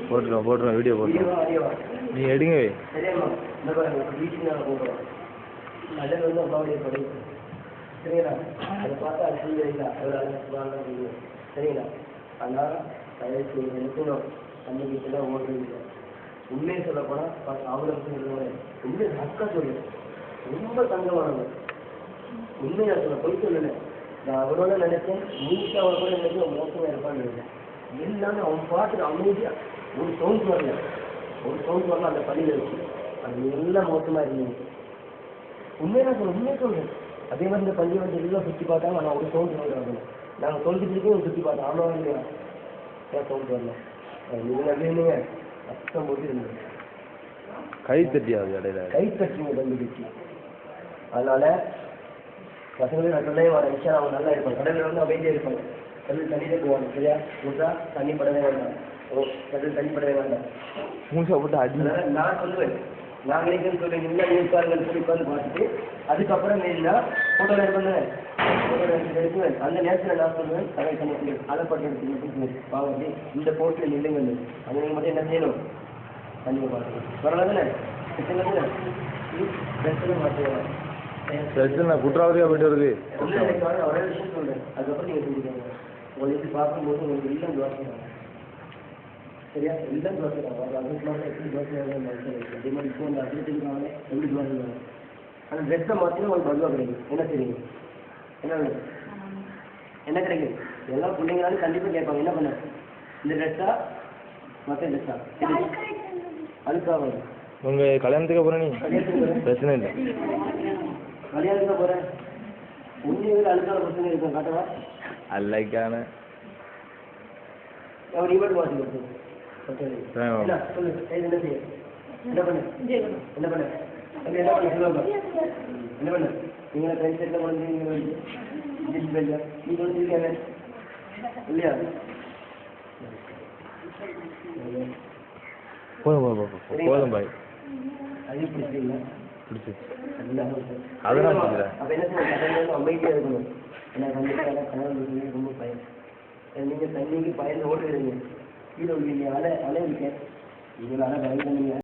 போட்டுருவோம் வீடியோ போட்டுருவோம். நீ எடுங்க. சரியாம்மா, இந்த பாருங்க வீட்டுக்கு நாங்கள் போடுறோம். அதில் வந்து அம்மாவுடைய படகு சரிங்களா? அதை பார்த்தா அது செய்யறீங்களா? அவ்வளோ அழகாக செய்யும் சரிங்களா? ஆனால் தயவுக்கு எனக்கும் தண்ணி வீட்டுலாம் ஓடுறீங்க. உண்மையை சொல்ல போனால் அவ்வளோ உண்மையை அக்கா சொல்லு ரொம்ப தங்கமானவங்க. உண்மையை சொல்ல போய் சொல்லலை. நான் அவரோட நினைச்சேன் நீட்டாக அவரை கூட நினைச்சு மோசமாக இருப்பான்னு நினைச்சேன். எல்லாமே அவன் பாட்டுக்கு அமைதியாக ஒரு சவுண்ட் வரல, அந்த பள்ளியில் வச்சு அது எல்லாம் மோசமாக இருந்தீங்க. உண்மையாக சொல்றேன். அதே மாதிரி இந்த பள்ளி வந்து எல்லாம் சுற்றி பார்த்தாங்க. ஆனால் ஒரு சவுண்ட் சொல்கிறாங்க. நாங்கள் சொல்லிட்டு சுற்றி பார்த்தோம். ஆமாம் இல்லையா? ஏன் சவுண்ட் வரல? நீங்கள் இல்லைங்க கஷ்டம் போட்டு இருந்தது. கை தட்டியாது இடையில கை தட்டிங்க கண்டுபிடிச்சி. அதனால பசங்களே நான் சொல்லவே வரேன். விஷயம் அவங்க நல்லா இருப்பாங்க. கடலில் வந்து அமைதியாக இருப்பாங்க. கடல் தண்ணியிலே போவாங்க சரியா? முட்டா தண்ணி படவே வேண்டாம். கடல் தண்ணி படவே வேண்டாம். மூச்சா போட்டு அடி. நான் சொல்லுவேன். நான் நினைக்கிறேன்னு சொல்லி நீங்கள் இருப்பாருங்கன்னு சொல்லி உட்காந்து பார்த்துட்டு அதுக்கப்புறம் இல்லைன்னா ஃபோட்டோவில் எடுக்குவேன். அந்த நேரத்தில் நான் சொல்லுவேன் கடல் தண்ணி அலைப்பட்டு எடுத்து பாவம் இந்த போட்டில் நில்லுங்க. அது நீங்கள் மட்டும் என்ன செய்யணும்? தண்ணியை பார்த்துக்கணும். பரவாயில்ல பிரச்சனை மாற்றுவேன். பிரச்சனை குற்றாவதியாக போயிட்டு வருது. ஒரே விஷயம் சொல்கிறேன். அதுக்கப்புறம் நீங்கள் செஞ்சுக்கோங்க. உங்களுக்கு பார்க்கும்போது உங்களுக்கு எல்லாம் துவாசிக்கிறாங்க சரியா? எல்லாம் துவாசிக்கிறாங்க. ஒரு அதுக்கு எப்படி துவாசிக்கிறாங்க அதே மாதிரி இப்போ அந்த அட்லெட்டுக்காக எப்படி துவாசிக்கிறாங்க. அந்த ட்ரெஸ்ஸை மாற்றினா உங்களுக்கு பதுவாக கிடைக்கும். என்ன தெரியும்? என்ன கிடைக்கும்? எல்லா பிள்ளைங்களாலும் கண்டிப்பாக கேட்பாங்க என்ன பண்ண இந்த ட்ரெஸ்ஸா மற்ற ட்ரெஸ்ஸா அதுக்காக உங்கள் கல்யாணத்துக்கு போகிறேன். நீ பிரச்சனை இல்லை. கல்யாணத்துக்கு போகிறேன். உண்மையில் அழுக்கான பிரச்சனை இருக்கும் காட்டவா? அல்லைக்கான அவர் ஈவெண்ட் வாட்சி கொடுத்து சொல்லு. என்ன செய்ய என்ன பண்ண என்ன பண்ண என்ன பண்ண நீங்களே ஃப்ரெண்ட்ஸ் எல்லாம் குழந்தைங்க நீ குழந்தைங்க இல்லையா? போதும் பாய். அது பிடிச்சிங்களா? பிடிச்சி அதெல்லாம் அப்போ என்ன செய்யணும்? அமைதியாக இருக்கணும். ஏன்னா கண்டிப்பாக கனவு ரொம்ப பயம். நீங்கள் தண்ணிக்கு பயந்து ஓட்டுறீங்க. கீழே அலை இருக்கேன். இதில் அலை பயந்துங்க.